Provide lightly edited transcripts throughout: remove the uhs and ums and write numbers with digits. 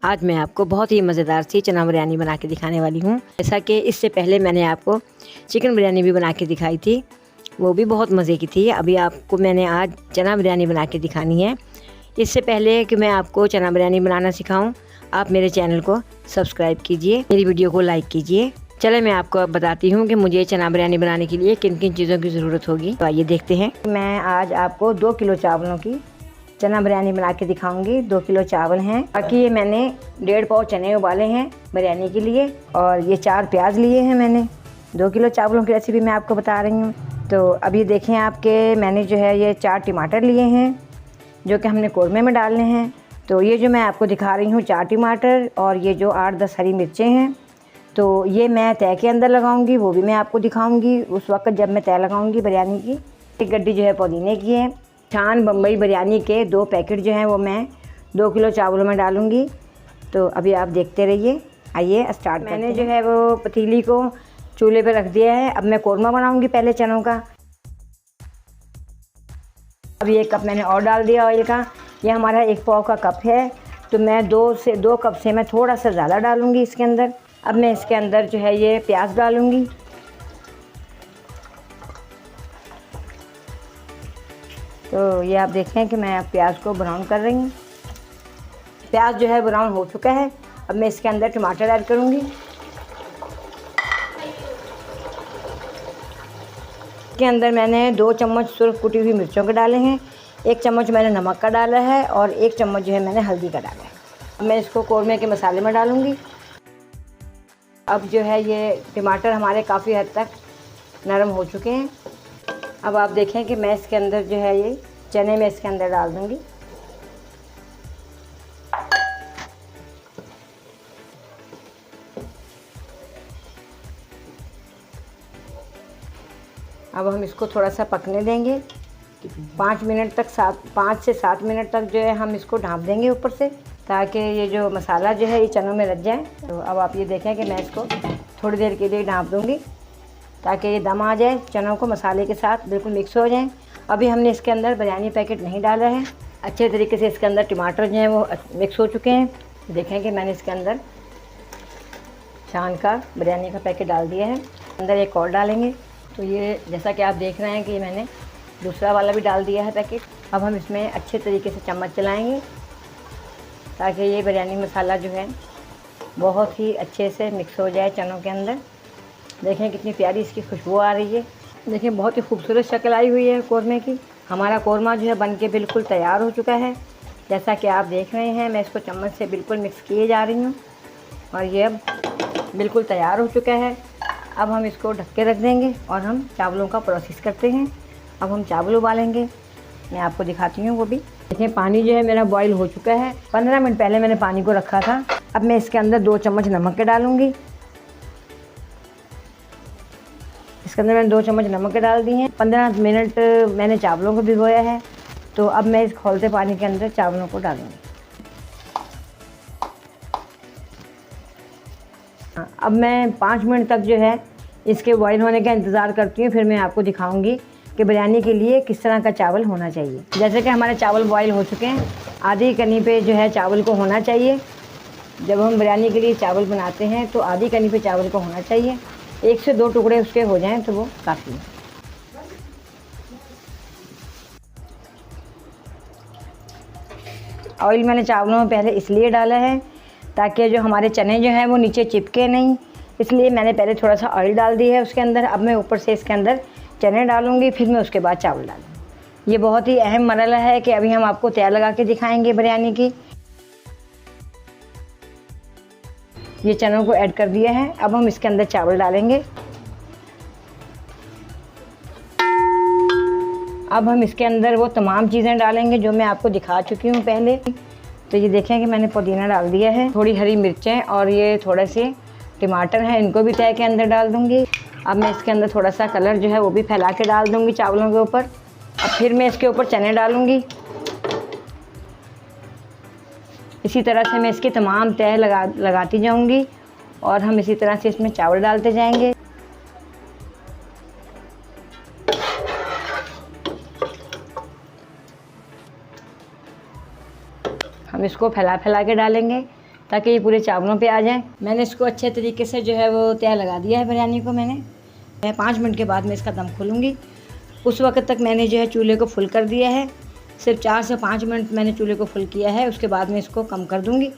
आज मैं आपको बहुत ही मज़ेदार सी चना बिरयानी बना के दिखाने वाली हूँ। जैसा कि इससे पहले मैंने आपको चिकन बिरयानी भी बना के दिखाई थी, वो भी बहुत मज़े की थी। अभी आपको मैंने आज चना बिरयानी बना के दिखानी है। इससे पहले कि मैं आपको चना बिरयानी बनाना सिखाऊं, आप मेरे चैनल को सब्सक्राइब कीजिए, मेरी वीडियो को लाइक कीजिए। चले मैं आपको अब बताती हूँ कि मुझे चना बिरयानी बनाने के लिए किन किन चीज़ों की ज़रूरत होगी। तो आइए देखते हैं। मैं आज आपको 2 किलो चावलों की चना बिरयानी बना के दिखाऊंगी। 2 किलो चावल हैं। बाकी ये मैंने 1.5 पाव चने उबाले हैं बिरयानी के लिए, और ये 4 प्याज लिए हैं मैंने। 2 किलो चावलों की रेसिपी मैं आपको बता रही हूँ। तो अभी देखें आपके, मैंने जो है ये 4 टमाटर लिए हैं जो कि हमने कौरमे में डालने हैं। तो ये जो मैं आपको दिखा रही हूँ 4 टमाटर, और ये जो 8-10 हरी मिर्चें हैं, तो ये मैं तय के अंदर लगाऊंगी, वो भी मैं आपको दिखाऊंगी उस वक्त जब मैं तय लगाऊंगी बिरयानी की। एक गड्डी जो है पुदीने की है। छान बम्बई बिरयानी के 2 पैकेट जो हैं वो मैं 2 किलो चावलों में डालूंगी। तो अभी आप देखते रहिए। आइए स्टार्ट। मैंने जो है वो पतीली को चूल्हे पे रख दिया है। अब मैं कौरमा बनाऊंगी पहले चनों का। अब 1 कप मैंने और डाल दिया ऑयल का। ये हमारा 1 पाव का कप है, तो मैं 2 कप से मैं थोड़ा सा ज़्यादा डालूंगी इसके अंदर। अब मैं इसके अंदर जो है ये प्याज डालूंगी। तो ये आप देखें कि मैं प्याज को ब्राउन कर रही हूँ। प्याज जो है ब्राउन हो चुका है। अब मैं इसके अंदर टमाटर ऐड करूँगी। इसके अंदर मैंने 2 चम्मच सुर्ख कुटी हुई मिर्चों के डाले हैं, 1 चम्मच मैंने नमक का डाला है, और 1 चम्मच जो है मैंने हल्दी का डाला है। अब मैं इसको कौरमे के मसाले में डालूँगी। अब जो है ये टमाटर हमारे काफ़ी हद तक नरम हो चुके हैं। अब आप देखें कि मैं इसके अंदर जो है ये चने में इसके अंदर डाल दूँगी। अब हम इसको थोड़ा सा पकने देंगे 5 मिनट तक, 5 से 7 मिनट तक जो है हम इसको ढाँप देंगे ऊपर से, ताकि ये जो मसाला जो है ये चनों में लग जाए। तो अब आप ये देखें कि मैं इसको थोड़ी देर के लिए ढाँप दूँगी ताकि ये दम आ जाए, चनों को मसाले के साथ बिल्कुल मिक्स हो जाएं। अभी हमने इसके अंदर बिरयानी पैकेट नहीं डाला है। अच्छे तरीके से इसके अंदर टमाटर जो हैं वो मिक्स हो चुके हैं। देखें कि मैंने इसके अंदर शान का बिरयानी का पैकेट डाल दिया है। अंदर एक और डालेंगे। तो ये जैसा कि आप देख रहे हैं कि मैंने दूसरा वाला भी डाल दिया है पैकेट। अब हम इसमें अच्छे तरीके से चम्मच चलाएँगे ताकि ये बिरयानी मसाला जो है बहुत ही अच्छे से मिक्स हो जाए चनों के अंदर। देखें कितनी प्यारी इसकी खुशबू आ रही है। देखें बहुत ही खूबसूरत शक्ल आई हुई है कौरमे की। हमारा कौरमा जो है बनके बिल्कुल तैयार हो चुका है। जैसा कि आप देख रहे हैं, मैं इसको चम्मच से बिल्कुल मिक्स किए जा रही हूँ, और ये अब बिल्कुल तैयार हो चुका है। अब हम इसको ढक के रख देंगे और हम चावलों का प्रोसेस करते हैं। अब हम चावल उबालेंगे, मैं आपको दिखाती हूँ वो भी। देखें पानी जो है मेरा बॉईल हो चुका है। 15 मिनट पहले मैंने पानी को रखा था। अब मैं इसके अंदर 2 चम्मच नमक के डालूँगी। इसके अंदर मैंने 2 चम्मच नमक के डाल दिए हैं। 15 मिनट मैंने चावलों को भिगोया है। तो अब मैं इस खौलते पानी के अंदर चावलों को डालूँगी। अब मैं 5 मिनट तक जो है इसके बॉईल होने का इंतज़ार करती हूँ, फिर मैं आपको दिखाऊंगी कि बिरयानी के लिए किस तरह का चावल होना चाहिए। जैसे कि हमारे चावल बॉईल हो चुके हैं, आधी कनी पे जो है चावल को होना चाहिए। जब हम बिरयानी के लिए चावल बनाते हैं तो आधी कनी पे चावल को होना चाहिए। 1 से 2 टुकड़े उसके हो जाएं तो वो काफ़ी है। ऑयल मैंने चावलों में पहले इसलिए डाला है ताकि जो हमारे चने जो हैं वो नीचे चिपके नहीं, इसलिए मैंने पहले थोड़ा सा ऑयल डाल दिया है उसके अंदर। अब मैं ऊपर से इसके अंदर चने डालूँगी, फिर मैं उसके बाद चावल डालूँगी। ये बहुत ही अहम मरहला है कि अभी हम आपको तय लगा के दिखाएंगे बिरयानी की। ये चनों को ऐड कर दिया है। अब हम इसके अंदर चावल डालेंगे। अब हम इसके अंदर वो तमाम चीज़ें डालेंगे जो मैं आपको दिखा चुकी हूँ पहले। तो ये देखें कि मैंने पुदीना डाल दिया है, थोड़ी हरी मिर्चें, और ये थोड़े से टमाटर हैं, इनको भी तय के अंदर डाल दूँगी। अब मैं इसके अंदर थोड़ा सा कलर जो है वो भी फैला के डाल दूँगी चावलों के ऊपर। अब फिर मैं इसके ऊपर चने डालूँगी। इसी तरह से मैं इसकी तमाम तय लगाती जाऊंगी, और हम इसी तरह से इसमें चावल डालते जाएंगे। हम इसको फैला के डालेंगे ताकि ये पूरे चावलों पे आ जाए। मैंने इसको अच्छे तरीके से जो है वो तय लगा दिया है बिरयानी को। मैं 5 मिनट के बाद मैं इसका दम खोलूँगी। उस वक्त तक मैंने जो है चूल्हे को फुल कर दिया है। सिर्फ 4 से 5 मिनट मैंने चूल्हे को फुल किया है, उसके बाद मैं इसको कम कर दूँगी।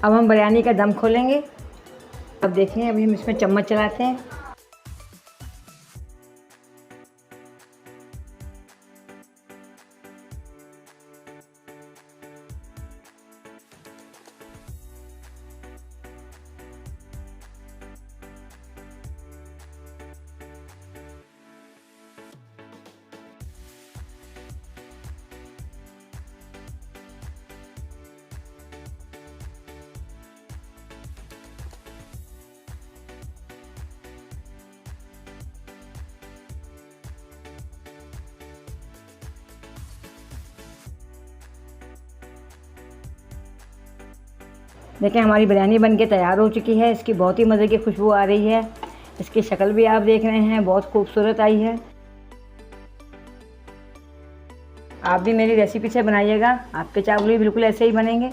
अब हम बिरयानी का दम खोलेंगे। अब देखें, अभी हम इसमें चम्मच चलाते हैं। देखें, हमारी बिरयानी बनके तैयार हो चुकी है। इसकी बहुत ही मज़े की खुशबू आ रही है। इसकी शक्ल भी आप देख रहे हैं, बहुत खूबसूरत आई है। आप भी मेरी रेसिपी से बनाइएगा, आपके चावल भी बिल्कुल ऐसे ही बनेंगे।